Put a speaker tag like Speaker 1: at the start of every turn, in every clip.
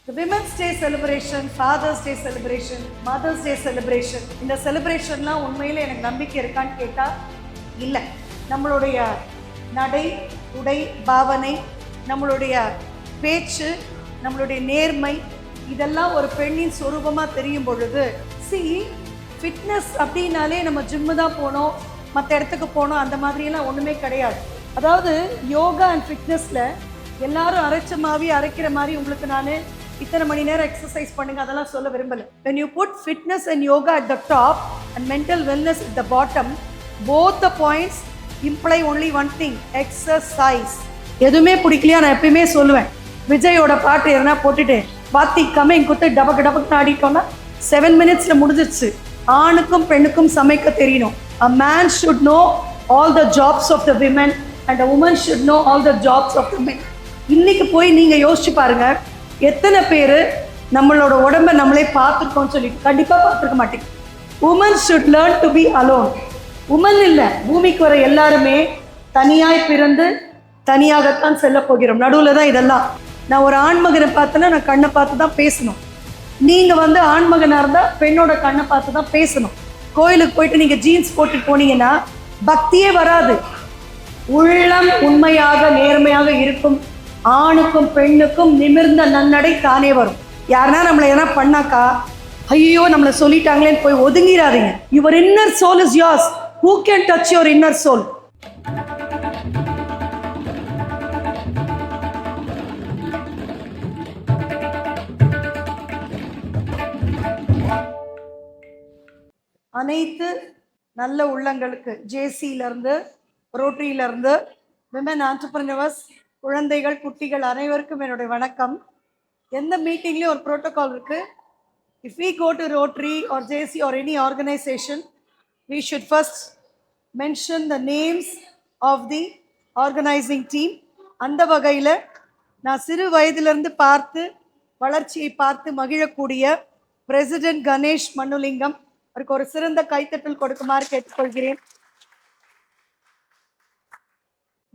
Speaker 1: The Women's Day celebration, Father's Day celebration, Mother's Day celebration, இந்த செலிப்ரேஷன்லாம் உண்மையிலே எனக்கு நம்பிக்கை இருக்கான்னு கேட்டால் இல்லை. நம்மளுடைய நடை, உடை, பாவனை, நம்மளுடைய பேச்சு, நம்மளுடைய நேர்மை, இதெல்லாம் ஒரு பெண்ணின் சொரூபமாக தெரியும் பொழுது ஃபிட்னஸ் அப்படின்னாலே நம்ம ஜிம்மு தான் போனோம், மற்ற இடத்துக்கு போனோம், அந்த மாதிரியெல்லாம் ஒன்றுமே கிடையாது. அதாவது யோகா அண்ட் ஃபிட்னஸில் எல்லாரும் அரைக்கிற மாதிரி உங்களுக்கு நான் இத்தனை மணி நேரம் எக்ஸசைஸ் பண்ணுங்க அதெல்லாம் சொல்ல விரும்பல. when you put fitness and yoga at the top and mental wellness at the bottom, both the points imply only one thing: exercise. எதுவுமே பிடிக்கலையா நான் எப்பயுமே சொல்லுவேன், விஜயோட பாட்டு எதனா போட்டுட்டு பாத்தி கம்மிங் குத்து டபக்கு டபக்கு ஆடிட்டோம்னா 7 minutes முடிஞ்சிருச்சு. ஆணுக்கும் பெண்ணுக்கும் சமைக்க தெரியணும். a man should know all the jobs of the women and a woman should know all the jobs of the men. இன்னைக்கு போய் நீங்க யோசிச்சு பாருங்க, எத்தனை பேர் நம்மளோட உடம்பை நம்மளே பார்த்துருக்கோம்னு சொல்லிட்டு கண்டிப்பாக பார்த்துருக்க மாட்டேங்க. Woman should learn to be alone. Woman இல்லை, பூமிக்கு வர எல்லாருமே தனியாய் பிறந்து தனியாகத்தான் செல்ல போகிறோம். நடுவில் தான் இதெல்லாம். நான் ஒரு ஆண்மகனை பார்த்தேன்னா நான் கண்ணை பார்த்து தான் பேசணும். நீங்கள் ஆண்மகனாக இருந்தால் பெண்ணோட கண்ணை பார்த்து தான் பேசணும். கோயிலுக்கு போயிட்டு நீங்கள் ஜீன்ஸ் போட்டுட்டு போனீங்கன்னா பக்தியே வராது. உள்ளம் உண்மையாக நேர்மையாக இருக்கும் ஆணுக்கும் பெண்ணுக்கும் நிமிர்ந்த நன்னடை தானே வரும். யாருன்னா நம்மளை எதனா பண்ணாக்கா ஐயோ நம்மளை சொல்லிட்டாங்களேன்னு போய் ஒதுங்கிடாதீங்க. Your inner soul is yours. Who can touch your inner soul? அனைத்து நல்ல உள்ளங்களுக்கு, ஜேசியிலேருந்து ரோட்டரியிலேருந்து விமன் ஆண்டர்பிரினர்ஸ், குழந்தைகள், குட்டிகள் அனைவருக்கும் என்னுடைய வணக்கம். எந்த மீட்டிங்லேயும் ஒரு ப்ரோட்டோகால் இருக்குது. If we go to Rotary or JC or any organisation, we should first mention the names of the organising team. அந்த வகையில் நான் சிறு வயதிலிருந்து பார்த்து வளர்ச்சியை பார்த்து மகிழக்கூடிய பிரசிடென்ட் கணேஷ் மன்னுலிங்கம் அவருக்கு ஒரு சிறந்த கைத்தட்டல் கொடுக்குமாறு கேட்டுக்கொள்கிறேன்.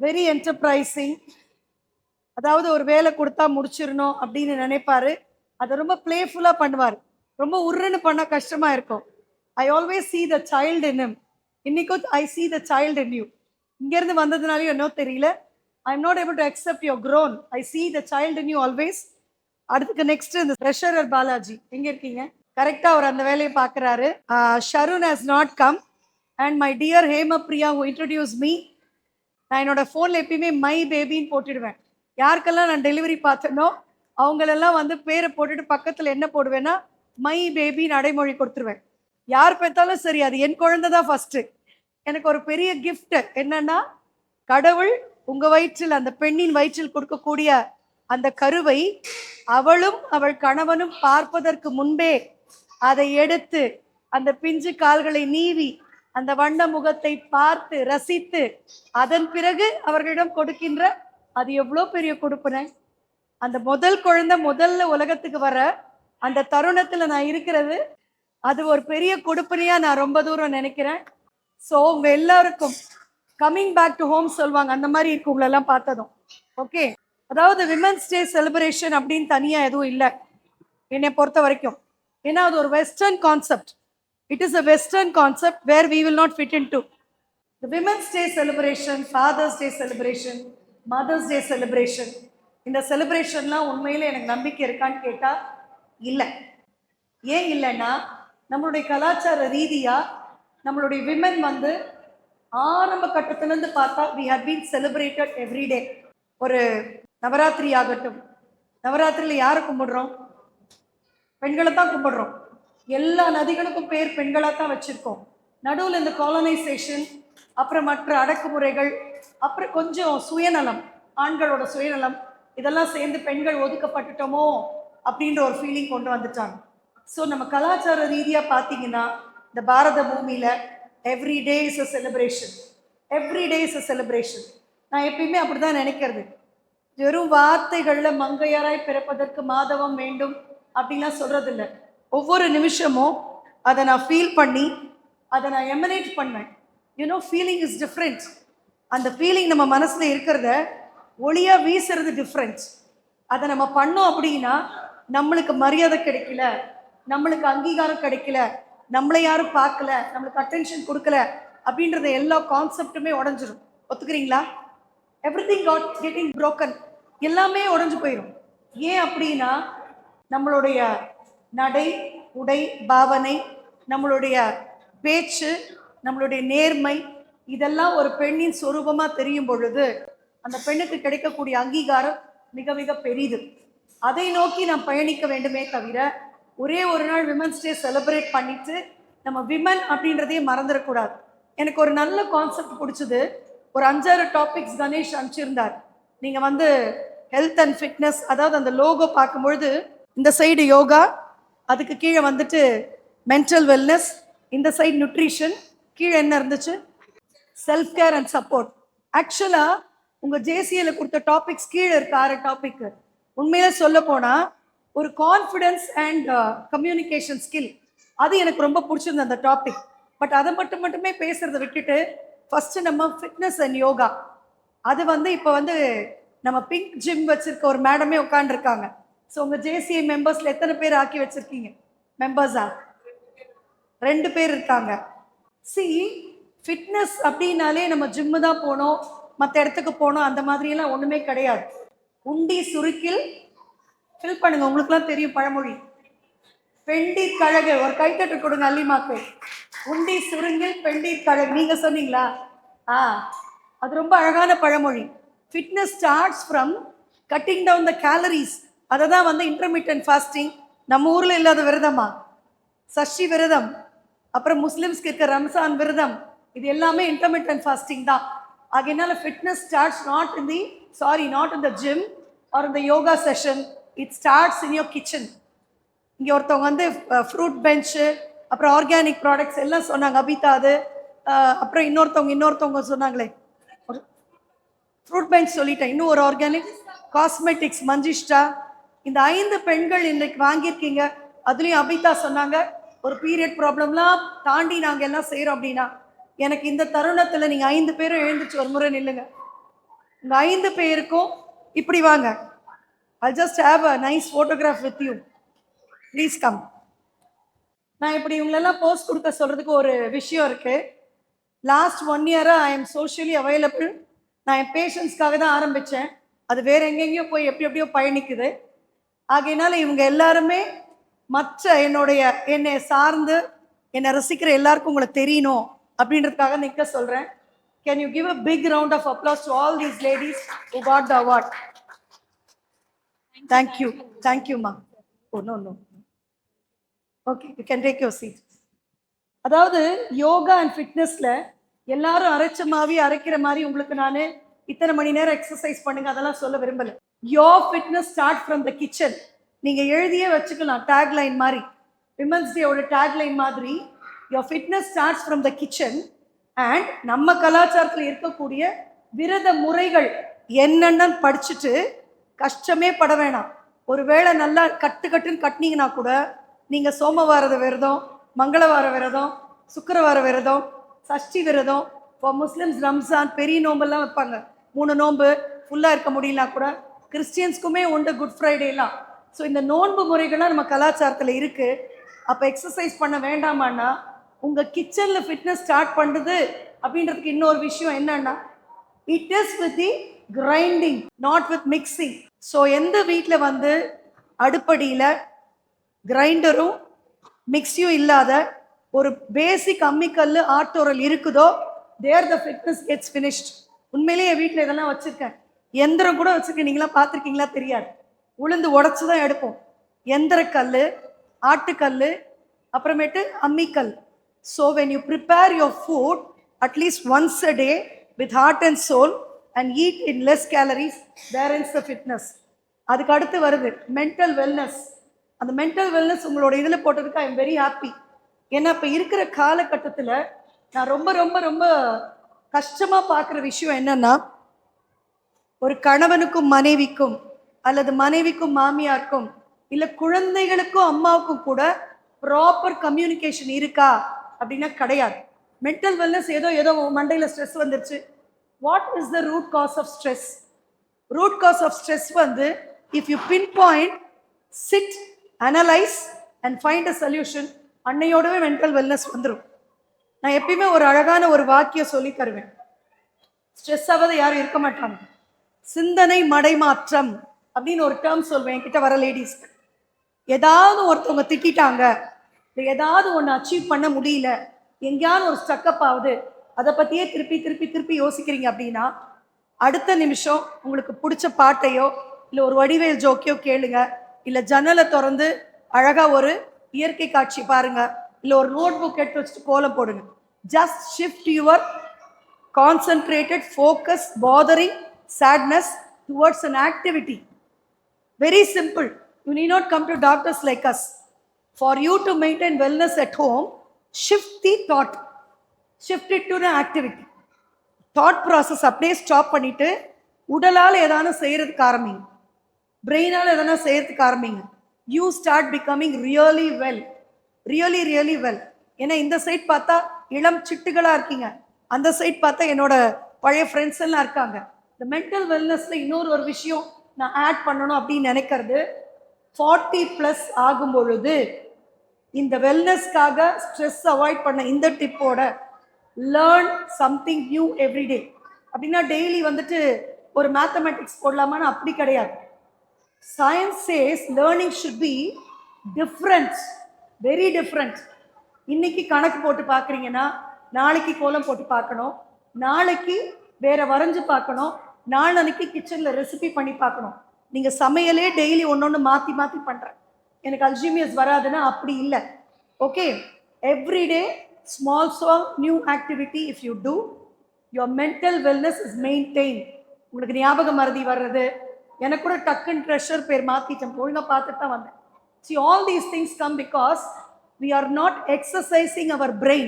Speaker 1: Very enterprising. அதாவது ஒரு வேலை கொடுத்தா முடிச்சிடணும் அப்படின்னு நினைப்பாரு. அதை ரொம்ப பிளேஃபுல்லாக பண்ணுவார். ரொம்ப உருன்னு பண்ணால் கஷ்டமாக இருக்கும். I always see the child in him. இன்னைக்கும் ஐ see the child in you. இங்கேருந்து வந்ததுனாலையும் என்ன தெரியல, I am not able to accept your crown. I see the child in you always. அடுத்துக்கு நெக்ஸ்ட் இந்த ட்ரெஷரர் பாலாஜி எங்கே இருக்கீங்க? கரெக்டாக அவர் அந்த வேலையை பார்க்குறாரு. Sharun has not come and my dear Hemapriya who introduced me. நான் என்னோட ஃபோனில் எப்பயுமே மை பேபின்னு போட்டுடுவேன். யாருக்கெல்லாம் நான் டெலிவரி பார்த்தனோ அவங்களெல்லாம் பேரை போட்டுட்டு பக்கத்தில் என்ன போடுவேன்னா மை பேபின்னு அடைமொழி கொடுத்துருவேன். யார் பெற்றாலும் சரி அது என் குழந்தை தான் ஃபஸ்ட்டு. எனக்கு ஒரு பெரிய கிஃப்ட் என்னன்னா, கடவுள் உங்கள் வயிற்றில், அந்த பெண்ணின் வயிற்றில் கொடுக்கக்கூடிய அந்த கருவை அவளும் அவள் கணவனும் பார்ப்பதற்கு முன்பே அதை எடுத்து அந்த பிஞ்சு கால்களை நீவி அந்த வண்ண முகத்தை பார்த்து ரசித்து அதன் பிறகு அவர்களிடம் கொடுக்கின்ற, அது எவ்வளோ பெரிய கொடுப்புனே. அந்த முதல் குழந்தை முதல்ல உலகத்துக்கு வர அந்த தருணத்தில் நான் இருக்கிறது, அது ஒரு பெரிய கொடுப்புனையா நான் ரொம்ப தூரம் நினைக்கிறேன். ஸோ உங்க எல்லாருக்கும் கம்மிங் பேக் டு ஹோம் சொல்லுவாங்க, அந்த மாதிரி இருக்கு உங்களெல்லாம் பார்த்ததும். ஓகே, அதாவது விமன்ஸ் டே செலிப்ரேஷன் அப்படின்னு தனியாக எதுவும் இல்லை என்னை பொறுத்த வரைக்கும். ஏன்னா அது ஒரு western concept. It is a Western concept where we will not fit into. The Women's Day celebration, Father's Day celebration, Mother's Day celebration, இந்த செலிப்ரேஷன்லாம் உண்மையிலே எனக்கு நம்பிக்கை இருக்கான்னு கேட்டால் இல்லை. ஏன் இல்லைன்னா, நம்மளுடைய கலாச்சார ரீதியாக நம்மளுடைய விமன் ஆரம்ப கட்டத்திலேருந்து பார்த்தா we have been celebrated every day. ஒரு நவராத்திரி ஆகட்டும், நவராத்திரியில் யாரை கும்பிடுறோம்? பெண்களை தான் கும்பிடுறோம். எல்லா நதிகளுக்கும் பேர் பெண்களாக தான் வச்சுருக்கோம். நடுவில் இந்த காலனைசேஷன், அப்புறம் மற்ற அடக்குமுறைகள், அப்புறம் கொஞ்சம் சுயநலம், ஆண்களோட சுயநலம், இதெல்லாம் சேர்ந்து பெண்கள் ஒதுக்கப்பட்டுட்டோமோ அப்படின்ற ஒரு ஃபீலிங் கொண்டு வந்துட்டாங்க. ஸோ நம்ம கலாச்சார ரீதியாக பார்த்தீங்கன்னா இந்த பாரத பூமியில் every day is a celebration. Every day is a celebration. நான் எப்பயுமே அப்படி தான் நினைக்கிறது. வெறும் வார்த்தைகளில் மங்கையராய் பிறப்பதற்கு மாதவம் வேண்டும் அப்படின்லாம் சொல்கிறதில்ல. ஒவ்வொரு நிமிஷமும் அதை நான் ஃபீல் பண்ணி அதை நான் எமனேட் பண்ணேன். You know, feeling is different. அந்த ஃபீலிங் நம்ம மனசில் இருக்கிறத ஒளியாக வீசுறது டிஃப்ரெண்ட். அதை நம்ம பண்ணோம் அப்படின்னா நம்மளுக்கு மரியாதை கிடைக்கல, நம்மளுக்கு அங்கீகாரம் கிடைக்கல, நம்மளை யாரும் பார்க்கல, நம்மளுக்கு அட்டென்ஷன் கொடுக்கல அப்படின்றத எல்லா கான்செப்டுமே உடஞ்சிரும். ஒத்துக்கிறீங்களா? எவ்ரிதிங் காட் கெட்டிங் புரோக்கன், எல்லாமே உடஞ்சு போயிடும். ஏன் அப்படின்னா நம்மளுடைய நடை, உடை, பாவனை, நம்மளுடைய பேச்சு, நம்மளுடைய நேர்மை, இதெல்லாம் ஒரு பெண்ணின் சொரூபமா தெரியும் பொழுது அந்த பெண்ணுக்கு கிடைக்கக்கூடிய அங்கீகாரம் மிக மிக பெரிது. அதை நோக்கி நாம் பயணிக்க வேண்டுமே தவிர ஒரே ஒரு நாள் விமன்ஸ் டே செலிப்ரேட் பண்ணிட்டு நம்ம விமன் அப்படின்றதையே மறந்துடக்கூடாது. எனக்கு ஒரு நல்ல கான்செப்ட் பிடிச்சது. ஒரு 5-6 டாபிக்ஸ் கணேஷ் அனுப்பிச்சிருந்தார். நீங்கள் வந்து ஹெல்த் அண்ட் ஃபிட்னஸ், அதாவது அந்த லோகோ பார்க்கும்பொழுது இந்த சைடு யோகா, அதுக்கு கீழே வந்துட்டு மென்டல் வெல்னஸ், இந்த சைடு நியூட்ரிஷன், கீழே என்ன இருந்துச்சு, செல்ஃப் கேர் அண்ட் சப்போர்ட். ஆக்சுவலாக உங்கள் ஜேசிஏல கொடுத்த டாபிக்ஸ் கீழே இருக்க 6 டாபிக் உண்மையில சொல்ல போனால் ஒரு கான்ஃபிடென்ஸ் அண்ட் கம்யூனிகேஷன் ஸ்கில், அது எனக்கு ரொம்ப பிடிச்சிருந்த அந்த டாபிக். பட் அதை மட்டுமே பேசுறதை விட்டுட்டு ஃபர்ஸ்ட் நம்ம ஃபிட்னஸ் அண்ட் யோகா, அது வந்து இப்போ வந்து நம்ம பிங்க் ஜிம் வச்சிருக்க ஒரு மேடமே உட்காந்துருக்காங்க. ஸோ உங்கள் ஜேசிஐ மெம்பர்ஸில் எத்தனை பேர் ஆக்கி வச்சிருக்கீங்க மெம்பர்ஸா? 2 பேர் இருக்காங்க. சி, ஃபிட்னஸ் அப்படின்னாலே நம்ம ஜிம்மு தான் போனோம், மற்ற இடத்துக்கு போனோம், அந்த மாதிரியெல்லாம் ஒன்றுமே கிடையாது. உண்டி சுருக்கில் ஃபில் பண்ணுங்க. உங்களுக்குலாம் தெரியும் பழமொழி, பெண்டீர் கழகு. ஒரு கைத்தட்டு கொடுங்க அல்லிமாக்கு. உண்டி சுருங்கில் பெண்டீர் கழகு. நீங்க சொன்னீங்களா? அது ரொம்ப அழகான பழமொழி. Fitness starts from cutting down the calories. அதை தான் வந்து இன்டர்மீடியன்ட் ஃபாஸ்டிங், நம்ம ஊரில் இல்லாத விரதமா, சஷ்டி விரதம், அப்புறம் முஸ்லிம்ஸ்க்கு இருக்க ரம்சான் விரதம், இது எல்லாமே இன்டர்மீடியன்ட் ஃபாஸ்டிங் தான். ஆகையினால fitness starts not in the gym or in the yoga session, it starts in your kitchen. இங்கே ஒருத்தவங்க வந்து ஃப்ரூட் பெஞ்சு, அப்புறம் ஆர்கானிக் ப்ராடக்ட்ஸ் எல்லாம் சொன்னாங்க, அபிதா அது. அப்புறம் இன்னொருத்தவங்க சொன்னாங்களே, ஃப்ரூட் பெஞ்ச் சொல்லிட்டேன், இன்னும் ஒரு ஆர்கானிக் காஸ்மெட்டிக்ஸ் மஞ்சிஷ்டா. இந்த 5 பெண்கள் இன்னைக்கு வாங்கியிருக்கீங்க. அதுலேயும் அபிதா சொன்னாங்க, ஒரு பீரியட் ப்ராப்ளம்லாம் தாண்டி நாங்கள் எல்லாம் செய்கிறோம் அப்படின்னா. எனக்கு இந்த தருணத்தில் நீங்கள் 5 பேரும் எழுந்துச்சு ஒரு முறை நில்லுங்க. இந்த 5 பேருக்கும் இப்படி வாங்க. I'll just have a nice photograph with you. Please come. நான் இப்படி இவங்களெல்லாம் போஸ்ட் கொடுக்க சொல்கிறதுக்கு ஒரு விஷயம் இருக்குது. லாஸ்ட் 1 இயராக ஐ எம் சோஷியலி அவைலபிள். நான் என் பேஷண்ட்ஸ்க்காக தான் ஆரம்பித்தேன். அது வேறு எங்கெங்கேயோ போய் எப்படியோ பயணிக்குது. ஆகையினால இவங்க எல்லாருமே மற்ற என்னை சார்ந்து என்னை ரசிக்கிற எல்லாருக்கும் உங்களை தெரியணும் அப்படின்றதுக்காக நிற்க சொல்கிறேன். Can you give a big round of applause to all these ladies who got the award? Thank you, ma. Oh, no. Okay, you can take your seat. அதாவது யோகா அண்ட் ஃபிட்னஸில் எல்லாரும் அரைக்கிற மாதிரி உங்களுக்கு நான் இத்தனை மணி நேரம் எக்ஸசைஸ் பண்ணுங்க அதெல்லாம் சொல்ல விரும்பலை. Your fitness start from the kitchen. நீங்கள் எழுதியே வச்சுக்கலாம் டேக்லைன் மாதிரி, விமன்ஸ் டேவோட டேக்லைன் மாதிரி. Your fitness starts from the kitchen. And நம்ம கலாச்சாரத்தில் இருக்கக்கூடிய விரத முறைகள் என்னென்னு படிச்சுட்டு கஷ்டமே பட வேணாம். ஒரு வேளை நல்லா கட்டுன்னு கட்டினீங்கன்னா கூட நீங்கள் சோமவார விரதம், மங்களவார விரதம், சுக்கிரவார விரதம், சஷ்டி விரதம், இப்போ முஸ்லிம்ஸ் ரம்சான் பெரிய நோம்பெல்லாம் வைப்பாங்க, 3 நோன்பு ஃபுல்லாக இருக்க முடியலனா கூட. கிறிஸ்டியன்ஸ்க்குமே உண்டு குட் ஃப்ரைடேலாம். ஸோ இந்த நோன்பு முறைகள்லாம் நம்ம கலாச்சாரத்தில் இருக்குது. அப்போ எக்ஸசைஸ் பண்ண வேண்டாமான்னா உங்கள் கிச்சனில் ஃபிட்னஸ் ஸ்டார்ட் பண்ணுறது அப்படின்றதுக்கு இன்னொரு விஷயம் என்னன்னா, it is with the grinding, not with mixing. So எந்த வீட்டில் வந்து அடுப்படியில் கிரைண்டரும் மிக்சியும் இல்லாத ஒரு பேசிக் அம்மிக்கல் ஆட்டோரல் இருக்குதோ, தேர் த ஃபிட்னஸ் கெட்ஸ் ஃபினிஷ்ட். உண்மையிலேயே என் வீட்டில் இதெல்லாம் வச்சுருக்கேன். எந்திரம் கூட வச்சுருக்கேன். நீங்களாம் பார்த்துருக்கீங்களா தெரியாது. உளுந்து உடச்சி தான் எடுப்போம். எந்திரக்கல், ஆட்டுக்கல், அப்புறமேட்டு அம்மிக்கல். So when you prepare your food at least once a day with heart and soul and eat in less calories, there is the fitness. அதுக்கு அடுத்து வருது மென்டல் வெல்னஸ். அந்த மென்டல் வெல்னஸ் உங்களோட இதில் போட்டதுக்கு ஐ எம் வெரி ஹாப்பி. ஏன்னா இப்போ இருக்கிற காலகட்டத்தில் நான் ரொம்ப ரொம்ப ரொம்ப கஷ்டமாக பார்க்குற விஷயம் என்னன்னா, ஒரு கணவனுக்கும் மனைவிக்கும் அல்லது மனைவிக்கும் மாமியாருக்கும் இல்லை குழந்தைகளுக்கும் அம்மாவுக்கும் கூட ப்ராப்பர் கம்யூனிகேஷன் இருக்கா அப்படின்னா கிடையாது. மென்டல் வெல்னஸ் ஏதோ மண்டையில் ஸ்ட்ரெஸ் வந்துருச்சு. What is the root cause of stress? Root cause of stress வந்து if you pinpoint it, analyse and find a solution. அன்னையோடவே மென்டல் வெல்னஸ் வந்துடும். நான் எப்பயுமே ஒரு அழகான ஒரு வாக்கியம் சொல்லி தருவேன். ஸ்ட்ரெஸ் ஆகாத யாரும் இருக்க மாட்டாங்க. சிந்தனை மடைமாற்றம் அப்படின்னு ஒரு டேர்ம் சொல்வேன் என்கிட்ட வர லேடிஸ்க்கு. ஏதாவது ஒருத்தவங்க திட்டாங்க, இல்லை ஏதாவது ஒன்று அச்சீவ் பண்ண முடியல, எங்கேயாவது ஒரு ஸ்டக்கப் ஆகுது, அதை பற்றியே திருப்பி திருப்பி திருப்பி யோசிக்கிறீங்க அப்படின்னா, அடுத்த நிமிஷம் உங்களுக்கு பிடிச்ச பாட்டையோ இல்லை ஒரு வடிவேல் ஜோக்கையோ கேளுங்க, இல்லை ஜன்னலை திறந்து அழகாக ஒரு இயற்கை காட்சி பாருங்க, இல்லை ஒரு நோட் புக் எடுத்து வச்சுட்டு கோலம் போடுங்க. Just shift your concentrated focus bothering sadness towards an activity. Very simple. You need not come to doctors like us. For you to maintain wellness at home, shift the thought. Shift it to an activity. Thought process அப்படியே stop பண்ணிட்டு உடலால் ஏதான செய்யறதுக்கு ஆரம்பிங்க, பிரெயினால் எதனா செய்யறதுக்கு ஆரம்பிங்க. You start becoming really well, really well. ஏன்னா இந்த சைட் பார்த்தா இளம் சிட்டுகளாக இருக்கீங்க, அந்த சைட் பார்த்தா என்னோட பழைய ஃப்ரெண்ட்ஸ் எல்லாம் இருக்காங்க. இந்த மென்டல் வெல்னஸ்ல இன்னொரு ஒரு விஷயம் நான் ஆட் பண்ணணும் அப்படின்னு நினைக்கிறது, 40+ ஆகும் பொழுது இந்த வெல்னஸ்க்காக ஸ்ட்ரெஸ் அவாய்ட் பண்ண இந்த டிப்போட லேர்ன் சம்திங் நியூ எவ்ரிடே. அப்படின்னா டெய்லி வந்துட்டு ஒரு மேத்தமெட்டிக்ஸ் போடலாமான்னு அப்படி கிடையாது. Science says learning should be different, very different. இன்னைக்கு கணக்கு போட்டு பார்க்குறீங்கன்னா நாளைக்கு கோலம் போட்டு பார்க்கணும், நாளைக்கு வேற வரைஞ்சு பார்க்கணும், நாளைக்கு கிச்சனில் ரெசிபி பண்ணி பார்க்கணும். நீங்கள் சமையலே டெய்லி ஒன்று மாற்றி மாற்றி பண்ணுறேன், எனக்கு அல்ஜீமியஸ் வராதுன்னா அப்படி இல்லை. Okay, everyday small new activity if you do, your mental wellness is maintain. உங்களுக்கு ஞாபகம் மறதி வர்றது, எனக்கு கூட டக்குன்னு ட்ரெஷர் பேர் மாற்றிட்டேன், ஒழுங்காக பார்த்துட்டு தான் வந்தேன். See, all these things come because we are not exercising our brain.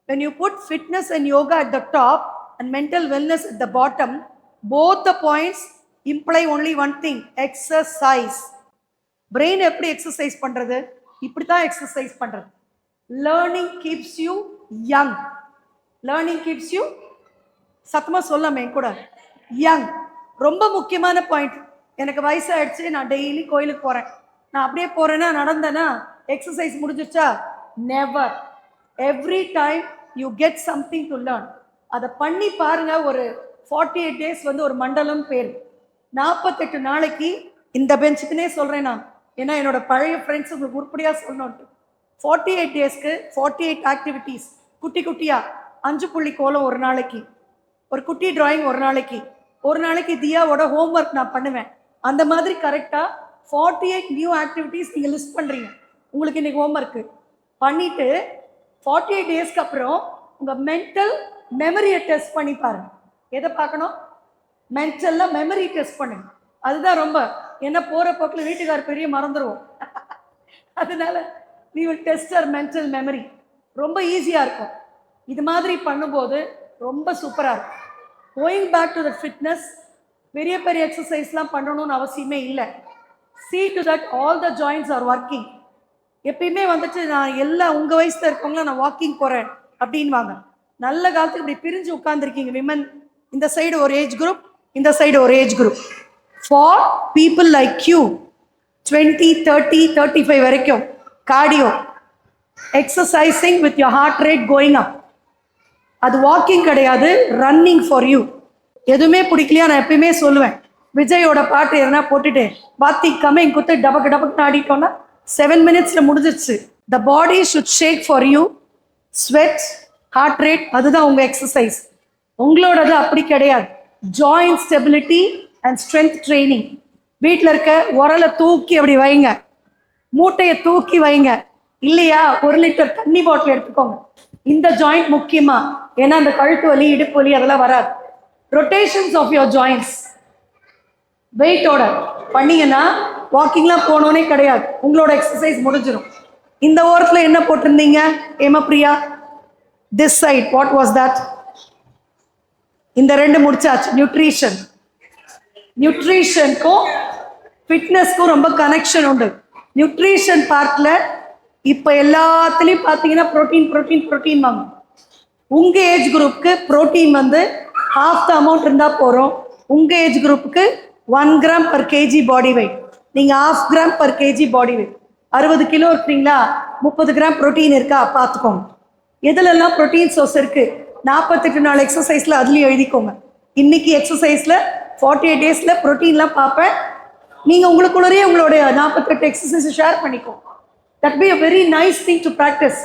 Speaker 1: When you put fitness and yoga at the top and mental wellness at the bottom, both the points imply only one thing: exercise. Brain எப்படி exercise பண்றது? இப்படி தான் exercise பண்றது. Learning keeps you young. Learning keeps you, சத்தமா சொல்லாமே கூட, young. ரொம்ப முக்கியமான பாயிண்ட். எனக்கு வயசாயிடுச்சு, நான் டெய்லி கோயிலுக்கு போறேன், நான் அப்படியே போறேன்னா நடந்தேன்னா எக்ஸசைஸ் முடிஞ்சிச்சா? Never. Every time you get something to learn. அதை பண்ணி பாருங்க. ஒரு 48 days வந்து ஒரு மண்டலம் பேர். 48 நாளைக்கு இந்த பெஞ்சுக்குன்னே சொல்றேன் நான், ஏன்னா என்னோட பழைய ஃப்ரெண்ட்ஸ் உங்களுக்கு உருப்படியாக சொல்லணும்ட்டு. 48 daysக்கு 48 ஆக்டிவிட்டீஸ், குட்டி குட்டியா 5 புள்ளி கோலம் ஒரு நாளைக்கு, ஒரு குட்டி டிராயிங் ஒரு நாளைக்கு, ஒரு நாளைக்கு தியாவோட ஹோம்ஒர்க் நான் பண்ணுவேன். அந்த மாதிரி கரெக்டாக 48 நியூ ஆக்டிவிட்டீஸ் நீங்கள் லிஸ்ட் பண்ணுறீங்க. உங்களுக்கு இன்னைக்கு ஹோம்ஒர்க்கு பண்ணிட்டு 48 daysக்கு அப்புறம் உங்கள் மென்டல் மெமரியை டெஸ்ட் பண்ணி பாருங்க. எதை பார்க்கணும்? மென்டலில் மெமரி டெஸ்ட் பண்ணுங்க. அதுதான் ரொம்ப, என்ன போகிற போக்கில் வீட்டுக்கார் பெரிய மறந்துடுவோம். அதனால we will test our mental memory. ரொம்ப ஈஸியாக இருக்கும். இது மாதிரி பண்ணும்போது ரொம்ப சூப்பராக இருக்கும். Going back to the fitness, பெரிய பெரிய எக்ஸசைஸ்லாம் பண்ணணும்னு அவசியமே இல்லை. see to that all the joints are working. எப்பயுமே வந்துட்டு நான் எல்லா உங்கள் வயசில் இருக்கவங்களாம் நான் வாக்கிங் போகிறேன் அப்படின்வாங்க. நல்ல காலத்துக்கு இப்படி பிரிஞ்சு உட்காந்துருக்கீங்க விமன். இந்த சைடு ஒரு ஏஜ் குரூப், இந்த சைடு ஒரு age group. For people like you 20, 30, 35 வரைக்கும் cardio exercising with your heart rate going up. அது வாக்கிங் கிடையாது, ரன்னிங் ஃபார் யூ. எதுவுமே பிடிக்கலையா நான் எப்பயுமே சொல்லுவேன், விஜயோட பாட்டு எதனா போட்டுட்டு பாத்தி கம்மிங் குத்து டபக்கு டபக்குன்னு ஆடிட்டோன்னா 7 minutes முடிஞ்சிருச்சு. The body should shake for you, sweat, heart rate, அதுதான் உங்கள் எக்ஸசைஸ். உங்களோடது அப்படி கிடையாது. Joint stability and strength training. வீட்டில் இருக்க உரலை தூக்கி அப்படி வைங்க, மூட்டையை தூக்கி வைங்க, இல்லையா 1 liter தண்ணி பாட்டில் எடுத்துக்கோங்க. இந்த ஜாயிண்ட் முக்கியமா, ஏன்னா அந்த கழுத்து வலி, இடுப்பு வலி அதெல்லாம் வராது. ரொட்டேஷன்ஸ் ஆஃப் யோர் ஜாயிண்ட்ஸ் வெயிட்டோட பண்ணீங்கன்னா வாக்கிங்லாம் போனோன்னே கிடையாது, உங்களோட எக்ஸசைஸ் முடிஞ்சிடும். இந்த ஓரத்தில் என்ன போட்டிருந்தீங்க ஏமப்ரியா? This side what was that? இந்த 2 முடிச்சாச்சு. நியூட்ரிஷன். நியூட்ரிஷனுக்கும் ஃபிட்னஸ்க்கும் ரொம்ப கனெக்ஷன் உண்டு. நியூட்ரிஷன் பார்ட்டில் இப்போ எல்லாத்துலேயும் பார்த்தீங்கன்னா ப்ரோட்டீன் ப்ரோட்டீன் ப்ரோட்டீன் வாங்க. உங்கள் ஏஜ் குரூப்புக்கு ப்ரோட்டீன் வந்து half the amount இருந்தால் போகிறோம். உங்கள் ஏஜ் குரூப்புக்கு 1 gram per kg body weight. நீங்கள் 1/2 gram per kg body weight. 60 kilo இருக்கிறீங்களா, 30 கிராம் ப்ரோட்டீன் இருக்கா பார்த்துக்கோங்க. எதுலெல்லாம் ப்ரோட்டீன் சோர்ஸ் இருக்குது, 48 நாள் எக்ஸசைஸில் அதுலேயும் எழுதிக்கோங்க. இன்னைக்கு எக்ஸசைஸில் 48 டேஸில் ப்ரோட்டீன்லாம் பார்ப்பேன். நீங்கள் உங்களுக்குள்ளேயே உங்களுடைய 48 எக்ஸசைஸை ஷேர் பண்ணிக்கோங்க. That be a very nice thing to practice.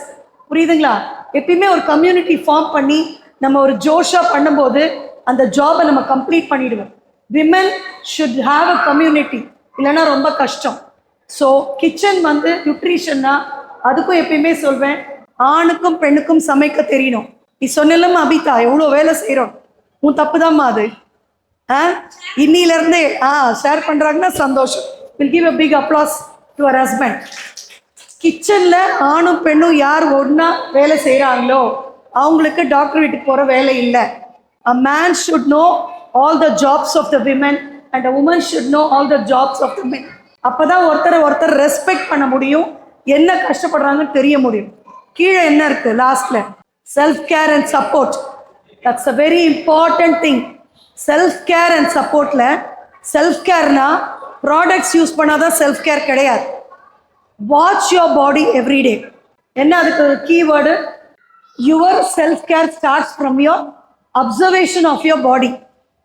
Speaker 1: புரியுதுங்களா? எப்பயுமே ஒரு கம்யூனிட்டி ஃபார்ம் பண்ணி நம்ம ஒரு ஜோஷாக பண்ணும்போது அந்த ஜாபை நம்ம கம்ப்ளீட் பண்ணிடுவோம். Women should have a community, இல்லைன்னா ரொம்ப கஷ்டம். ஸோ கிச்சன் வந்து நியூட்ரிஷன்னா அதுக்கும் எப்பயுமே சொல்வேன், ஆணுக்கும் பெண்ணுக்கும் சமைக்க தெரியணும். நீ சொன்னலம்மா அபிதா எவ்வளோ வேலை செய்கிறோம், உன் தப்பு தான்மா அது. இன்னிலேருந்தே ஷேர் பண்ணுறாங்கன்னா சந்தோஷம். Will give a big applause to our husband. கிச்சனில் ஆணும் பெண்ணும் யார் ஒன்றா வேலை செய்கிறாங்களோ அவங்களுக்கு டாக்டர் வீட்டுக்கு போகிற வேலை இல்லை. A man should know all the jobs of the women and a woman should know all the jobs of the men. அப்பதான் ஒருத்தர் ரெஸ்பெக்ட் பண்ண முடியும், என்ன கஷ்டப்படுறாங்கன்னு தெரிய முடியும். கீழே என்ன இருக்கு லாஸ்ட்ல, self care and support. That's a very important thing. Self care and சப்போர்ட்ல, செல்ஃப் கேர்னா ப்ராடக்ட்ஸ் யூஸ் பண்ணாதான் செல்ஃப் கேர் கிடையாது. Watch your body every day. என்ன அதுக்கு keyword, your self care starts from your observation of your body.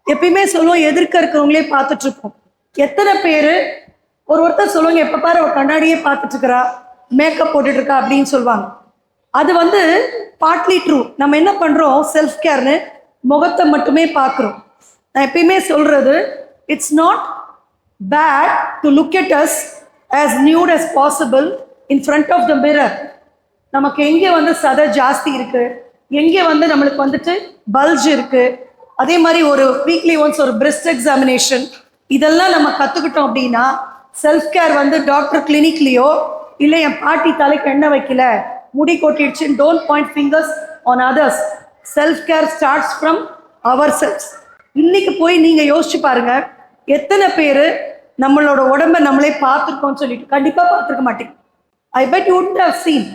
Speaker 1: எப்பயுமே சொல்லுவோம், எதிர்க்க இருக்கிறவங்களே பார்த்துட்டு இருக்கோம். எத்தனை பேர் ஒருத்தர் சொல்லுவாங்க, எப்போ பாரு ஒரு கண்ணாடியே பார்த்துட்டு இருக்கிறா, மேக்கப் போட்டுட்டு இருக்கா அப்படின்னு சொல்லுவாங்க. அது வந்து பார்ட்லி ட்ரூ. நம்ம என்ன பண்ணுறோம், செல்ஃப் கேர்னு முகத்தை மட்டுமே பார்க்குறோம். நான் எப்பயுமே சொல்கிறது, it's not bad to look at us as nude as possible in front of the mirror. நமக்கு எங்கே வந்து சதை ஜாஸ்தி இருக்கு, எங்கே வந்து நம்மளுக்கு வந்துட்டு பல்ஜ் இருக்கு, அதே மாதிரி ஒரு வீக்லி ஒன்ஸ் ஒரு பிரெஸ்ட் எக்ஸாமினேஷன், இதெல்லாம் நம்ம கற்றுக்கிட்டோம் அப்படின்னா செல்ஃப் கேர் வந்து டாக்டர் கிளினிக்லேயோ இல்லை என் பாட்டி தலைக்கு எண்ணெய் வைக்கல முடி கொட்டிடுச்சுன்னு don't point fingers on others. Self care starts from ourselves. இன்னைக்கு போய் நீங்கள் யோசிச்சு பாருங்க, எத்தனை பேர் நம்மளோட உடம்பை நம்மளே பார்த்துருக்கோம்னு சொல்லிட்டு. கண்டிப்பாக பார்த்துருக்க மாட்டேங்க. I bet you would have seen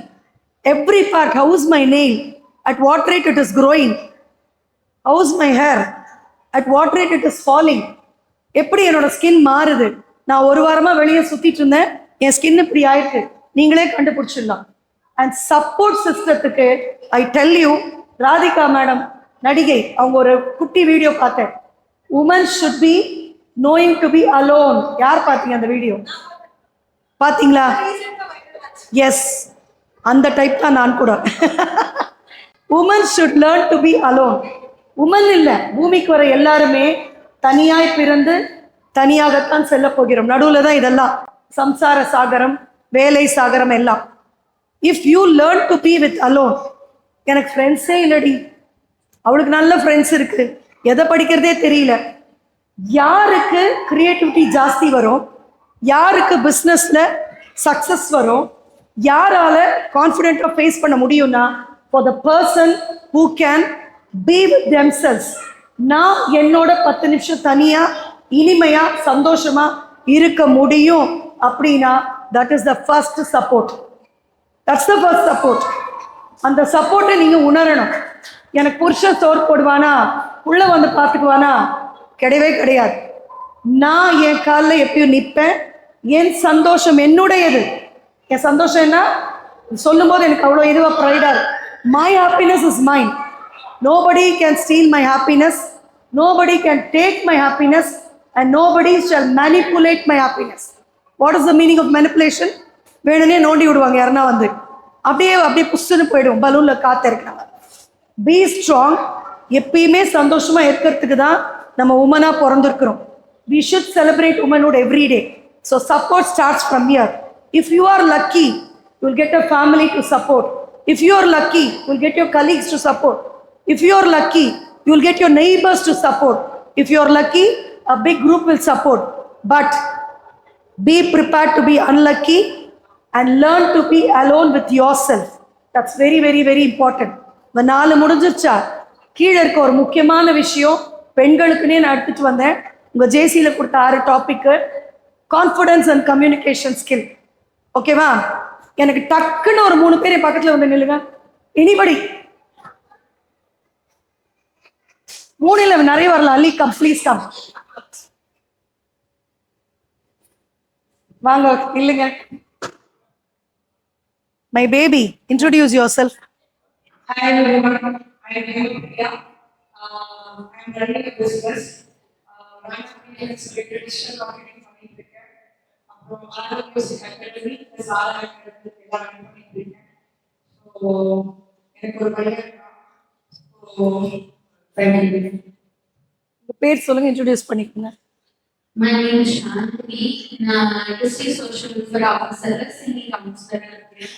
Speaker 1: every part. How is my nail, at what rate it is growing, how is my hair, at what rate it is falling. எப்படி என்னோட ஸ்கின் மாறுது. நான் ஒரு வாரமாக வெளியே சுற்றிட்டு இருந்தேன், என் ஸ்கின் இப்படி ஆயிருக்கு, நீங்களே கண்டுபிடிச்சிடலாம். அண்ட் சப்போர்ட் சிஸ்டத்துக்கு I tell you, Radhika madam நடிகை, அவங்க ஒரு குட்டி வீடியோ பார்த்தேன். Women should be knowing to be alone. யார் பார்த்தீங்க அந்த வீடியோ? பார்த்தீங்களா? எஸ், அந்த டைப் தான் நான் கூட. Woman should learn to be alone. Woman இல்லை, பூமிக்கு வர எல்லாருமே தனியாய் பிறந்து தனியாகத்தான் செல்ல போகிறோம். நடுவில் தான் இதெல்லாம் சம்சார சாகரம், வேலை சாகரம் எல்லாம். If you learn to be with alone. எனக்கு ஃப்ரெண்ட்ஸே இல்லடி, அவளுக்கு நல்ல ஃப்ரெண்ட்ஸ் இருக்கு, எதை படிக்கிறதே தெரியல. யாருக்கு கிரியேட்டிவிட்டி ஜாஸ்தி வரும், யாருக்கு பிஸ்னஸில் சக்ஸஸ் வரும், யாரால கான்ஃபிடென்ட்டாக ஃபேஸ் பண்ண முடியும்னா for the person who can be with themselves. நான் என்னோட 10 நிமிஷம் தனியாக இனிமையாக சந்தோஷமாக இருக்க முடியும் அப்படின்னா that is the first support. That's the first support. அந்த சப்போர்ட்டை நீங்கள் உணரணும். எனக்கு புருஷன் சோறு போடுவானா, உள்ள வந்து பார்த்துக்குவானா, கிடையவே கிடையாது. நான் என் காலில் எப்பயும் நிற்பேன். என் சந்தோஷம் என்னுடையது. என் சந்தோஷம் என்ன சொல்லும் போது எனக்கு அவ்வளோ இதுவாக ப்ரைடாக இருக்கு. My happiness is mine. Nobody can steal my happiness, nobody can take my happiness and nobody shall manipulate my happiness. What is the meaning of manipulation? வேணுனே நோண்டி விடுவாங்க யாருன்னா வந்து, அப்படியே புஷ்ஷுன்னு போயிடும், பலூனில் காற்று இருக்கிறாங்க. Be strong. எப்பயுமே சந்தோஷமாக இருக்கிறதுக்கு தான் நம்ம உமனாக பிறந்திருக்கிறோம். We should celebrate womanhood every day. So support starts from here. If you are lucky you will get a family to support. If you are lucky you will get your colleagues to support. If you are lucky you will get your neighbours to support. If you are lucky a big group will support. But be prepared to be unlucky and learn to be alone with yourself. That's very very very important. இந்த 4 முடிஞ்சிருச்சா? கீழே இருக்க ஒரு முக்கியமான விஷயம் பெண்களுக்குன்னே நான் எடுத்துட்டு வந்தேன். உங்கள் ஜேசியில் கொடுத்த 6 டாபிக்கு கான்ஃபிடன்ஸ் அண்ட் கம்யூனிகேஷன் ஸ்கில். ஓகேவா? எனக்கு டக்குன்னு ஒரு 3 பேர் பக்கத்தில் வந்து நில்லுங்க. எனிபடி 3 இல்லை நிறைய வரலாம். அலி கம், ப்ளீஸ் கம். வாங்க இல்லைங்க. My baby, introduce your self.
Speaker 2: Hi everyone, I am Priya. I am running a business. My company is digital marketing பண்ணிட்டு அப்புறம் art music academy plus art academy எல்லாம் ரன் பண்ணிட்டு இருக்கேன். ஸோ எனக்கு ஒரு பையன் இருக்கான். ஸோ
Speaker 1: உங்க பேர் சொல்லுங்க, இன்ட்ரோடியூஸ் பண்ணிக்கோங்க.
Speaker 3: My name is Shanti. நான் district social welfare officer சினி கவுன்சிலர் இருக்கேன்.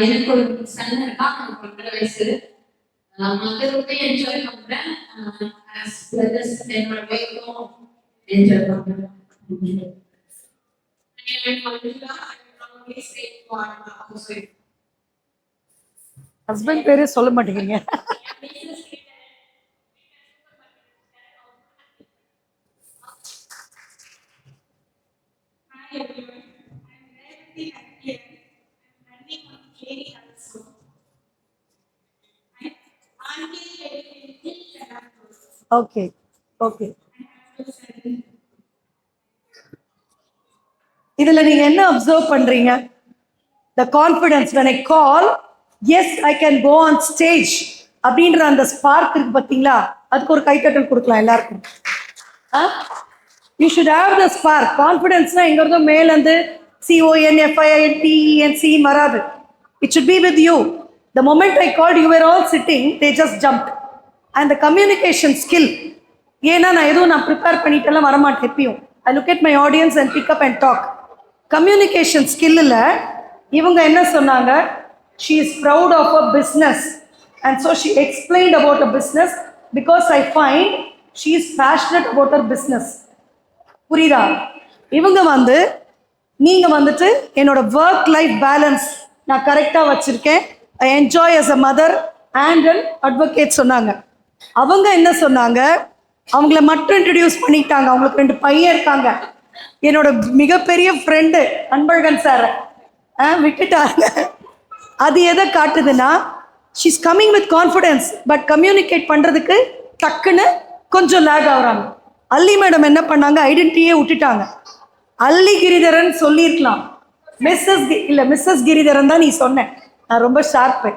Speaker 3: எனக்கு ஒரு சன் இருக்கான், அவனுக்கு 1.5 வயசு. மதத்தை என்ஜாய் பண்றேன். as well as என்னோட வேலையும் என்ஜாய் பண்றேன்.
Speaker 1: ஹஸ்பண்ட் பேரே சொல்ல மாட்டேங்கிறீங்க. Okay okay. இதுல நீங்க என்ன அப்சர்வ் பண்றீங்க? the confidence when I call, yes I can go on stage அப்படின்ற அந்த ஸ்பார்க் இருக்கு பாத்தீங்களா? அதுக்கு ஒரு கைத்தட்டல் கொடுக்கலாம் எல்லாருக்கும். you should have the spark. கான்ஃபிடன்ஸ்னா எங்க இருந்தோ மேல இருந்து CONFIDENC வராது. it should be with you. the moment I called, you were all sitting, they just jumped. and the communication skill, ஏன்னா நான் எதுவும் ப்ரிப்பேர் பண்ணிட்டெல்லாம் வரமாட்டேன் எப்பயும். I look at my audience and pick up and talk. Communication ஸ்கில்லில் இவங்க என்ன சொன்னாங்க? she is proud of her business and so she explained about her business because I find she is passionate about her business. புரியுதா? இவங்க நீங்க வந்துட்டு என்னோட work life balance நான் கரெக்டாக வச்சிருக்கேன், I enjoy as a mother and an advocate சொன்னாங்க. அவங்க என்ன சொன்னாங்க? அவங்கள மட்டும் இன்ட்ரடியூஸ் பண்ணிட்டாங்க. அவங்களுக்கு 2 பையன் இருக்காங்க. என்னோட மிகப்பெரிய ஃப்ரெண்டு அன்பழகன் சார் விட்டுட்டாங்க. அது எதை காட்டுதுன்னா, she's coming with confidence, but communicate பண்ணுறதுக்கு டக்குன்னு கொஞ்சம் லேக் ஆகுறாங்க. அல்லி மேடம் என்ன பண்ணாங்க? ஐடென்டிட்டியே விட்டுட்டாங்க. அல்லி கிரிதரன் சொல்லியிருக்கலாம், மிஸ்ஸஸ் கிரிதரன் தான் நீ சொன்ன, நான் ரொம்ப ஷார்ப்பு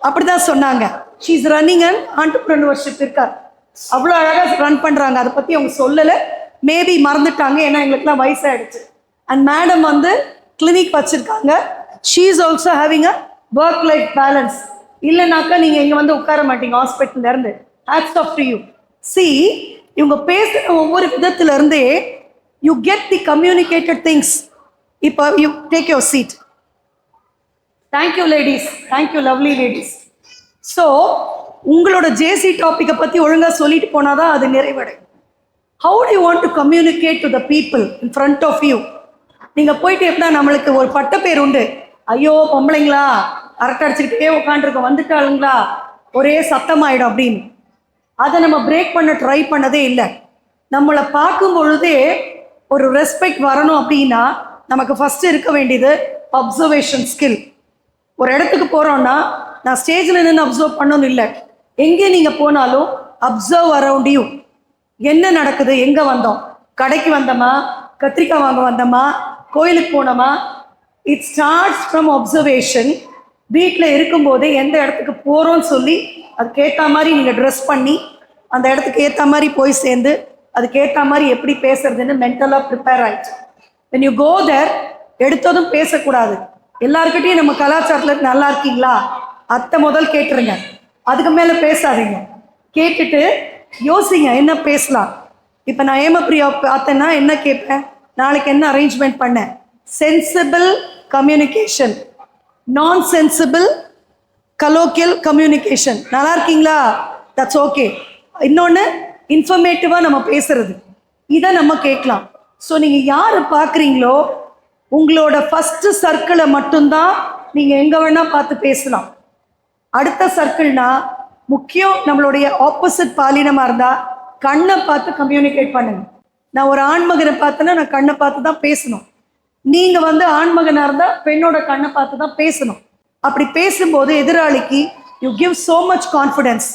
Speaker 1: அப்படிதான் சொன்னாங்க. ஷீஸ் ரன்னிங் அண்ட் ஆண்டர்பிரினர்ஷிப் இருக்கார், அவ்வளோ அழகாக ரன் பண்ணுறாங்க. அதை பற்றி அவங்க சொல்லலை, மேபி மறந்துட்டாங்க, ஏன்னா எங்களுக்குலாம் வயசாகிடுச்சு. அண்ட் மேடம் கிளினிக் வச்சுருக்காங்க. She is also having a work life balance. இல்லைனாக்கா நீங்கள் இங்கே உட்கார மாட்டீங்க ஹாஸ்பிட்டல்லேருந்து. Hats off to you. See, இவங்க பேசுகிற ஒவ்வொரு விதத்துலேருந்தே you get the communicated things. இப்போ you take your seat. Thank you ladies, thank you lovely ladies. So உங்களோட ஜேசி டாப்பிக்கை பற்றி ஒழுங்காக சொல்லிட்டு போனால் தான் அது நிறைவடையும். How do you want to communicate to the people in front of you? நீங்கள் போயிட்டு எப்படின்னா, நம்மளுக்கு ஒரு பட்ட பேர் உண்டு, ஐயோ பொம்பளைங்களா அரட்டை அடிச்சுக்கிட்டே உட்காந்துருக்க, வந்துட்டாளுங்களா ஒரே சத்தமாயிடும் அப்படின்னு. அதை நம்ம பிரேக் பண்ண ட்ரை பண்ணதே இல்லை. நம்மளை பார்க்கும் பொழுதே ஒரு ரெஸ்பெக்ட் வரணும் அப்படின்னா நமக்கு ஃபஸ்ட்டு இருக்க வேண்டியது அப்சர்வேஷன் ஸ்கில். ஒரு இடத்துக்கு போகிறோன்னா நான் ஸ்டேஜில் நின்று அப்சர்வ் பண்ணணும் இல்லை, எங்கே நீங்கள் போனாலும் அப்சர்வ் அரவுண்ட் யூ. என்ன நடக்குது, எங்கே வந்தோம், கடைக்கு வந்தோமா, கத்திரிக்காய் வாங்க வந்தோமா, கோயிலுக்கு போனோமா. It starts from observation. வீட்டில் இருக்கும்போதே எந்த இடத்துக்கு போகிறோன்னு சொல்லி அதுக்கேற்ற மாதிரி நீங்கள் ட்ரெஸ் பண்ணி அந்த இடத்துக்கு ஏற்ற மாதிரி போய் சேர்ந்து அதுக்கேற்ற மாதிரி எப்படி பேசுறதுன்னு மென்டலாக ப்ரிப்பேர் ஆயிடுச்சு. when you go there, எடுத்ததும் பேசக்கூடாது. எல்லாருக்கிட்டையும் நம்ம கலாச்சாரத்தில் நல்லா இருக்கீங்களா அத்தை முதல் கேட்டுருங்க, அதுக்கு மேலே பேசாதீங்க. கேட்டுட்டு யோசிங்க என்ன பேசலாம். இப்போ நான் ஏமப்பிரியா பார்த்தேன்னா என்ன கேட்பேன், நாளைக்கு என்ன அரேஞ்ச்மெண்ட் பண்ணேன். சென்சிபிள் கம்யூனிகேஷன், நான் சென்சிபிள் கலோக்கியல் கம்யூனிகேஷன். நல்லா இருக்கீங்களா, தட்ஸ் ஓகே. இன்னொன்று இன்ஃபர்மேட்டிவாக நம்ம பேசுறது, இதை நம்ம கேட்கலாம். ஸோ நீங்கள் யார் பார்க்குறீங்களோ உங்களோட ஃபஸ்ட்டு சர்க்கிளை மட்டும்தான் நீங்கள் எங்கே வேணால் பார்த்து பேசலாம். அடுத்த சர்க்கிள்னா முக்கியம் நம்மளுடைய ஆப்போசிட் பாலினமாக இருந்தால் கண்ணை பார்த்து கம்யூனிகேட் பண்ணுங்க. நான் ஒரு ஆண்மகனை பார்த்தேன்னா நான் கண்ணை பார்த்து தான் பேசணும். நீங்கள் ஆண்மகனாக இருந்தால் பெண்ணோட கண்ணை பார்த்து தான் பேசணும். அப்படி பேசும்போது எதிராளிக்கு you give so much confidence.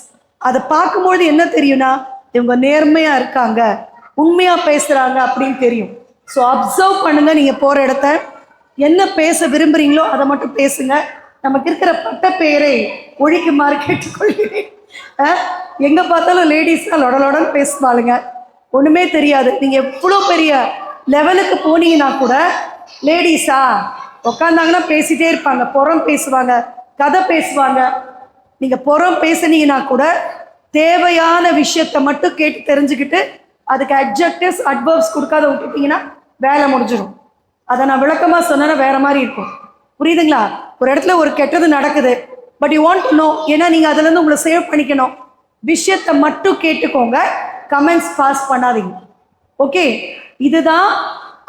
Speaker 1: அதை பார்க்கும்போது என்ன தெரியும்னா, இவங்க நேர்மையாக இருக்காங்க, உண்மையாக பேசுகிறாங்க அப்படின்னு தெரியும். ஸோ அப்சர்வ் பண்ணுங்க, நீங்க போற இடத்த என்ன பேச விரும்புறீங்களோ அதை மட்டும் பேசுங்க. நமக்கு இருக்கிற பட்ட பெயரை ஒழிக்குமாறு கேட்டுக்கொள்கிறேன். எங்க பார்த்தாலும் லேடிஸ் தான் லொடலொடன்னு பேசுவாளுங்க, ஒண்ணுமே தெரியாது. நீங்க எவ்வளோ பெரிய லெவலுக்கு போனீங்கன்னா கூட லேடிஸா உட்காந்தாங்கன்னா பேசிட்டே இருப்பாங்க, புறம் பேசுவாங்க, கதை பேசுவாங்க. நீங்க புறம் பேசுனீங்கன்னா கூட தேவையான விஷயத்தை மட்டும் கேட்டு தெரிஞ்சுக்கிட்டு அதுக்கு அட்ஜெக்டிவ்ஸ் அட்வர்ப்ஸ் கொடுக்காத விட்டுட்டீங்கன்னா வேலை முடிஞ்சிடும். அதை நான் விளக்கமா சொன்னேன்னா வேற மாதிரி இருக்கும். புரியுதுங்களா? ஒரு இடத்துல ஒரு கெட்டது நடக்குது, but you want to know, ஏன்னா நீங்க அதுல இருந்து உங்களை சேவ் பண்ணிக்கணும். விஷயத்தை மட்டும் கேட்டுக்கோங்க, கமெண்ட்ஸ் பாஸ் பண்ணாதீங்க. ஓகே, இதுதான்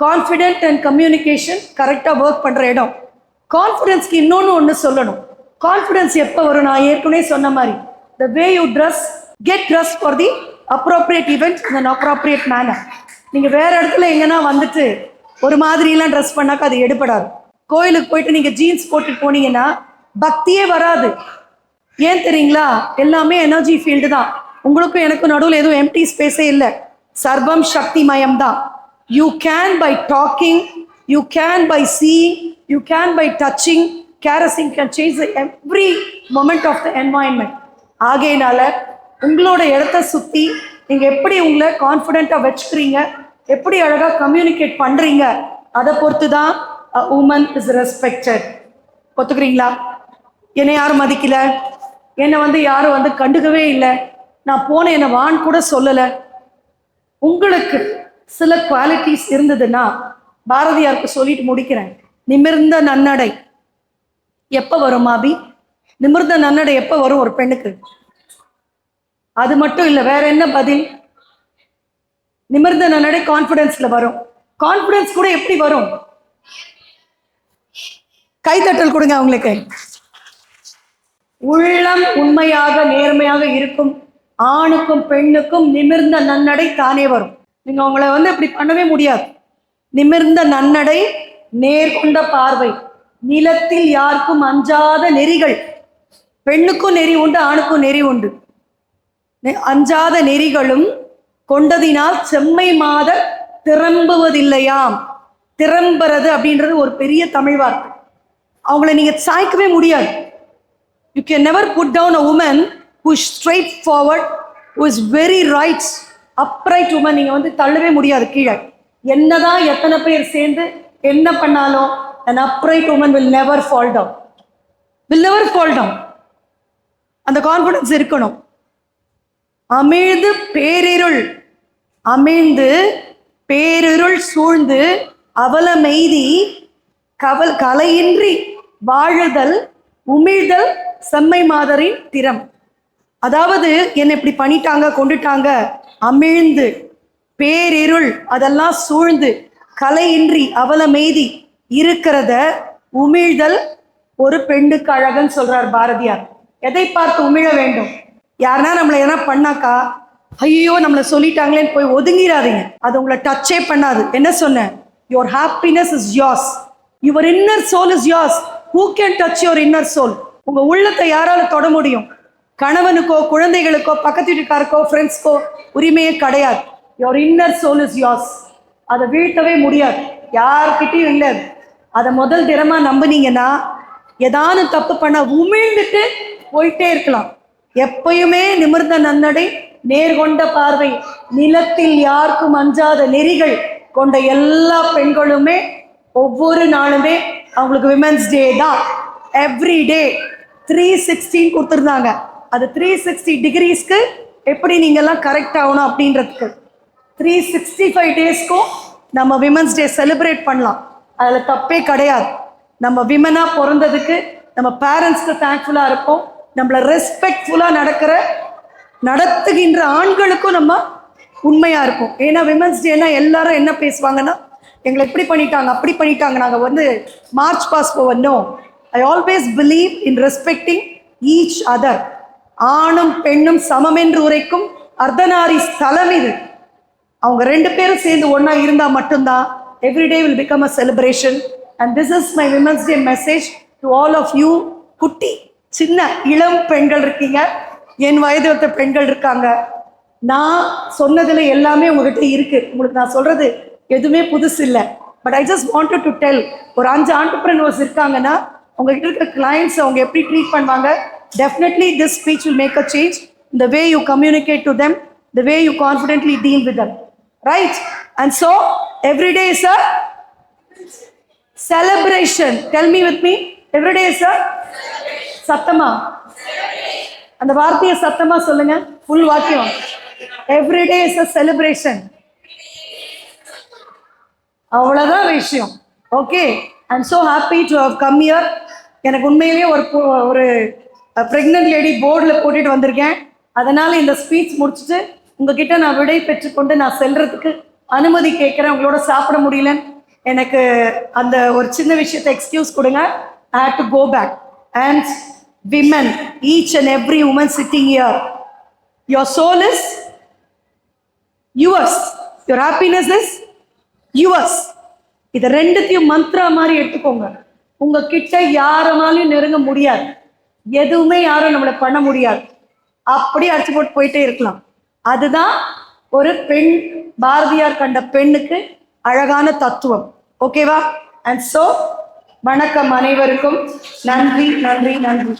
Speaker 1: கான்ஃபிடென்ட் அண்ட் கம்யூனிகேஷன் கரெக்டாக ஒர்க் பண்ணுற இடம். கான்ஃபிடென்ஸ்க்கு ஒன்று சொல்லணும். கான்ஃபிடென்ஸ் எப்போ வரும்? நான் ஏற்கனவே சொன்ன மாதிரி, the way you dress, get dress for the appropriate event in an appropriate manner. நீங்கள் வேற இடத்துல எங்கன்னா வந்துட்டு ஒரு மாதிரிலாம் ட்ரெஸ் பண்ணாக்கா அது எடுபடாது. கோயிலுக்கு போயிட்டு நீங்கள் ஜீன்ஸ் போட்டுட்டு போனீங்கன்னா பக்தியே வராது. ஏன் தெரியுங்களா? எல்லாமே எனர்ஜி ஃபீல்டு தான். உங்களுக்கும் எனக்கும் நடுவில் எதுவும் எம்டி ஸ்பேஸே இல்லை. சர்வம் சக்தி மயம் தான். You can by talking, you can by seeing, you can by touching, caressing can change every moment of the environment. ஆகையினால உங்களோட இடத்த சுற்றி நீங்கள் எப்படி உங்களை கான்ஃபிடென்ட்டாக வச்சுக்கிறீங்க, எப்படி அழகாக கம்யூனிகேட் பண்ணுறீங்க, அதை பொறுத்து தான் உமன் இஸ் ரெஸ்பெக்டட். ஒத்துக்கிறீங்களா? என்னை யாரும் மதிக்கல, என்னை யாரும் கண்டுக்கவே இல்லை, நான் போன என்னை வான் கூட சொல்லலை. உங்களுக்கு சில குவாலிட்டிஸ் இருந்ததுன்னா, பாரதியாருக்கு சொல்லிட்டு முடிக்கிறேன். நிமிர்ந்த நன்னடை எப்போ வரும் மாபி? நிமிர்ந்த நன்னடை எப்போ வரும் ஒரு பெண்ணுக்கு? அது மட்டும் இல்லை, வேற என்ன பதில்? நிமிர்ந்த நன்னடை கான்ஃபிடென்ஸ்ல வரும். கான்ஃபிடென்ஸ் கூட எப்படி வரும்? கைத்தட்டல் கொடுங்க அவங்களுக்கு. உள்ளம் உண்மையாக நேர்மையாக இருக்கும் ஆணுக்கும் பெண்ணுக்கும் நிமிர்ந்த நன்னடை தானே வரும். நீங்க அவங்கள இப்படி பண்ணவே முடியாது. நிமிர்ந்த நன்னடை, நேர்கொண்ட பார்வை, நிலத்தில் யாருக்கும் அஞ்சாத நெறிகள். பெண்ணுக்கும் நெறி உண்டு, ஆணுக்கும் நெறி உண்டு. அஞ்சாத நெறிகளும் கொண்டதினால் செம்மை மாதர் திறம்புவதில்லையாம். திறம்புறது அப்படின்றது ஒரு பெரிய தமிழ் வார்த்தை. அவங்கள நீங்க சாய்க்கவே முடியாது. You can never put down a woman who is straightforward, who is very right, upright woman. நீங்க தள்ளவே முடியாது கீழே. என்னதான் எத்தனை பேர் சேர்ந்து என்ன பண்ணாலும் an upright woman will never fall down. Will never fall down. அந்த கான்ஃபிடன்ஸ் இருக்கணும். அமிழ்ந்து பேரிருள், அமிழ்ந்து பேரிருள் சூழ்ந்து அவல மெய்தி கலையின்றி வாழுதல் உமிழ்தல் செம்மை மாதரின் திறம். அதாவது என்னை இப்படி பண்ணிட்டாங்க, கொண்டுட்டாங்க, அமிழ்ந்து பேரிருள் அதெல்லாம் சூழ்ந்து கலையின்றி அவல மெய்தி இருக்கிறத உமிழ்தல் ஒரு பெண்ணுக்கு அழகுன்னு சொல்றார் பாரதியார். எதை பார்த்து உமிழ வேண்டும்? யாருன்னா நம்மளை எதனா பண்ணாக்கா, ஐயோ நம்மளை சொல்லிட்டாங்களேன்னு போய் ஒதுங்கிடாதீங்க. அது உங்களை டச்சே பண்ணாது. என்ன சொன்னேன்? Your happiness is yours, your inner soul is yours. Who can touch your inner soul? உங்க உள்ளத்தை யாரால தொட முடியும்? கணவனுக்கோ குழந்தைகளுக்கோ பக்கத்து வீட்டுக்காருக்கோ ஃப்ரெண்ட்ஸ்க்கோ உரிமையே கிடையாது. Your inner soul is yours. அதை வீழ்த்தவே முடியாது, யார்கிட்டையும் இல்லை. அதை முதல் தினமா நம்பினீங்கன்னா ஏதானு தப்பு பண்ண உமிழ்ந்துட்டு போயிட்டே இருக்கலாம். எப்பயுமே நிமிர்ந்த நன்னடை, நேர்கொண்ட பார்வை, நிலத்தில் யாருக்கும் அஞ்சாத நெறிகள் கொண்ட எல்லா பெண்களுமே ஒவ்வொரு நாளுமே அவங்களுக்கு விமென்ஸ் டே தான். எவ்ரி டே 360 கொடுத்துருந்தாங்க. அது 360 டிகிரிஸ்க்கு எப்படி நீங்கள்லாம் கரெக்ட் ஆகணும் அப்படின்றதுக்கு 365 டேஸ்க்கும் நம்ம விமென்ஸ் டே செலிப்ரேட் பண்ணலாம். அதில் தப்பே கிடையாது. நம்ம விமனாக பிறந்ததுக்கு நம்ம பேரண்ட்ஸ்க்கு தேங்க்ஃபுல்லாக இருப்போம். நம்மளை ரெஸ்பெக்ட்ஃபுல்லாக நடத்துகின்ற ஆண்களுக்கும் நம்ம உண்மையாக இருக்கும். ஏன்னா விமென்ஸ் டேனா எல்லாரும் என்ன பேசுவாங்கன்னா, எங்களை இப்படி பண்ணிட்டாங்க அப்படி பண்ணிட்டாங்க, நாங்கள் மார்ச் பாஸ் போவணும். I always believe in respecting each other. ஆணும் பெண்ணும் சமம் என்று உரைக்கும் அர்த்தநாரி ஸ்தலம் இது. அவங்க ரெண்டு பேரும் சேர்ந்து ஒன்றா இருந்தால் மட்டும்தான் everyday will become a celebration. And this is my women's day message to all of you. குட்டி சின்ன இளம் பெண்கள் இருக்கீங்க, என் வயது ஒத்த பெண்கள் இருக்காங்க. நான் சொன்னதில் எல்லாமே உங்ககிட்ட இருக்கு. உங்களுக்கு நான் சொல்றது எதுவுமே புதுசு இல்லை. But I just wanted to tell, ஒரு 5 entrepreneurs இருக்காங்கன்னா உங்ககிட்ட இருக்க கிளைண்ட்ஸ் அவங்க எப்படி ட்ரீட் பண்ணுவாங்க, definitely this speech will make a change. the way you communicate to them, the way you confidently deal with them, right? And so every day is a celebration. Tell me with me, every day is a சத்தமா அந்த வார்த்தையை சத்தமா சொல்லுங்க, full வாக்கியம். every day is a celebration. அவ்வளவுதான் விஷயம். Okay, I am so happy to have come here. எனக்கு உண்மையிலேயே ஒரு பிரெக்னன்ட் லேடி போர்டில் போட்டுட்டு வந்திருக்கேன். அதனால இந்த ஸ்பீச் முடிச்சுட்டு உங்ககிட்ட நான் விடை பெற்றுக்கொண்டு நான் செல்றதுக்கு அனுமதி கேட்குறேன். உங்களோட சாப்பிட முடியலன்னு எனக்கு அந்த ஒரு சின்ன விஷயத்தை எக்ஸ்கியூஸ் கொடுங்க. I had to go back. And women, each and every woman sitting here, your soul is yours, your happiness is yours. இதை ரெண்டுத்தையும் மந்த்ரா மாதிரி எடுத்துக்கோங்க. உங்ககிட்ட யாருனாலையும் நெருங்க முடியாது, எதுவுமே யாரும் நம்மளை பண்ண முடியாது. அப்படி அடிச்சு போட்டு போயிட்டே இருக்கலாம். அதுதான் ஒரு பெண், பாரதியார் கண்ட பெண்ணுக்கு அழகான தத்துவம். ஓகேவா? அண்ட் சோ வணக்கம் அனைவருக்கும். நன்றி நன்றி நன்றி.